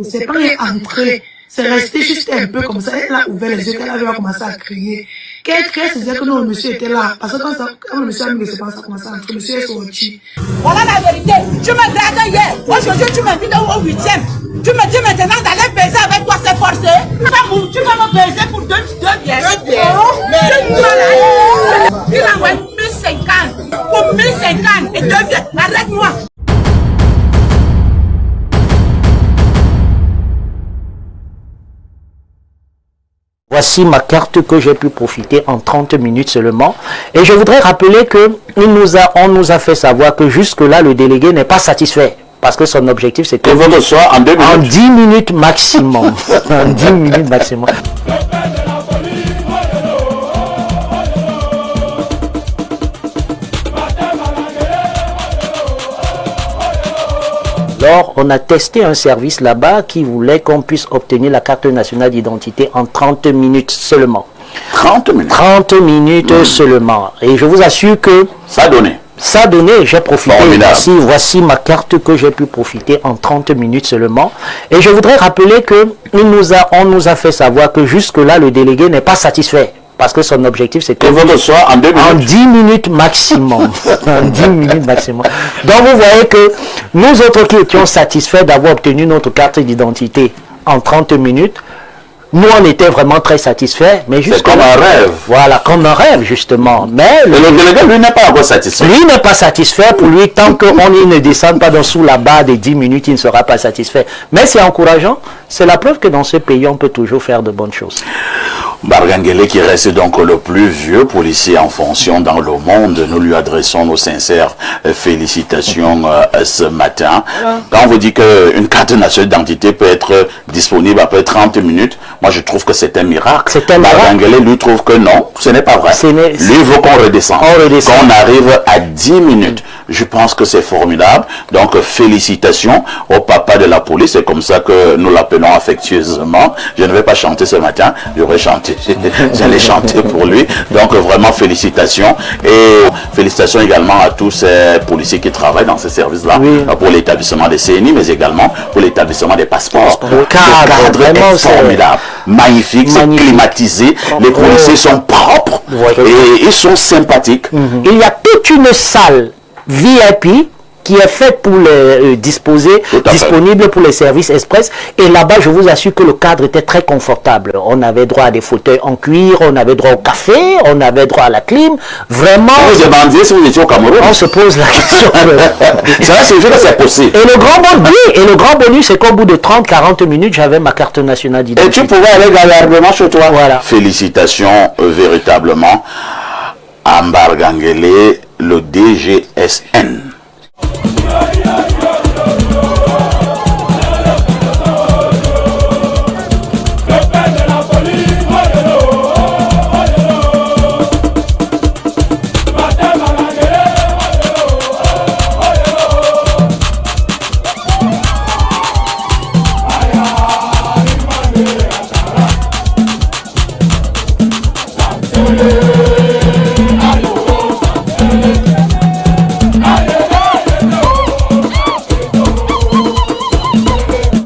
C'est pas entré. C'est resté juste un peu comme ça. Elle a ouvert les yeux, elle avait commencé à crier. Qu'elle criait, c'est dire que non, le monsieur était là. Parce que quand le monsieur a mis les séquences, ça a commencé à entrer. Le monsieur est sorti. Voilà la vérité. Tu me dragues hier. Aujourd'hui, tu m'invites au 8e. Tu me dis maintenant d'aller baiser avec toi, c'est forcé. Tu vas me baiser pour deux bières. Il a envoyé 1050. Pour 1050 et 2 bières. Arrête-moi. Voici ma carte que j'ai pu profiter en 30 minutes seulement. Et je voudrais rappeler que on nous a fait savoir que jusque-là, le délégué n'est pas satisfait. Parce que son objectif, c'était en 10 minutes maximum. En 10 minutes maximum. Alors, on a testé un service là-bas qui voulait qu'on puisse obtenir la carte nationale d'identité en 30 minutes seulement. 30 minutes 30 minutes seulement. Et je vous assure que... Ça a donné. Ça a donné, j'ai profité. Voici ma carte que j'ai pu profiter en 30 minutes seulement. Et je voudrais rappeler que on nous a fait savoir que jusque-là, le délégué n'est pas satisfait. Parce que son objectif, c'était en 10 minutes maximum. En 10 minutes maximum. Donc, vous voyez que nous autres qui étions satisfaits d'avoir obtenu notre carte d'identité en 30 minutes, nous, on était vraiment très satisfaits. Mais c'est comme un rêve. Voilà, comme un rêve, justement. Mais le délégué, lui, n'est pas encore satisfait. Lui n'est pas satisfait. Pour lui, tant qu'on ne descend pas dessous la barre des 10 minutes, il ne sera pas satisfait. Mais c'est encourageant. C'est la preuve que dans ce pays, on peut toujours faire de bonnes choses. Bargangele, qui reste donc le plus vieux policier en fonction dans le monde, nous lui adressons nos sincères félicitations ce matin. Quand on vous dit qu'une carte nationale d'identité peut être disponible après 30 minutes, moi je trouve que c'est un miracle. Bargangele lui trouve que non, ce n'est pas vrai. Lui veut qu'on redescende, qu'on arrive à 10 minutes. Je pense que c'est formidable. Donc félicitations au papa de la police, c'est comme ça que nous l'appelons affectueusement. Je ne vais pas chanter ce matin, j'aurais chanté. J'allais chanter pour lui. Donc vraiment félicitations. Et félicitations également à tous ces policiers qui travaillent dans ce service-là, pour l'établissement des CNI, mais également pour l'établissement des passeports. Le cadre est formidable, magnifique, c'est climatisé. Les policiers sont propres et ils sont sympathiques. Il y a toute une salle VIP qui est faite pour les disponible pour les services express. Et là-bas, je vous assure que le cadre était très confortable. On avait droit à des fauteuils en cuir, on avait droit au café, on avait droit à la clim. Vraiment. Vous demandiez si vous étiez au Cameroun. On se pose la question. Ça, c'est possible. Et le grand bonus, c'est qu'au bout de 30-40 minutes, j'avais ma carte nationale d'identité. Et tu pouvais aller gaillardement chez toi. Voilà. Félicitations véritablement à Bargangele, le DGSN. Yeah.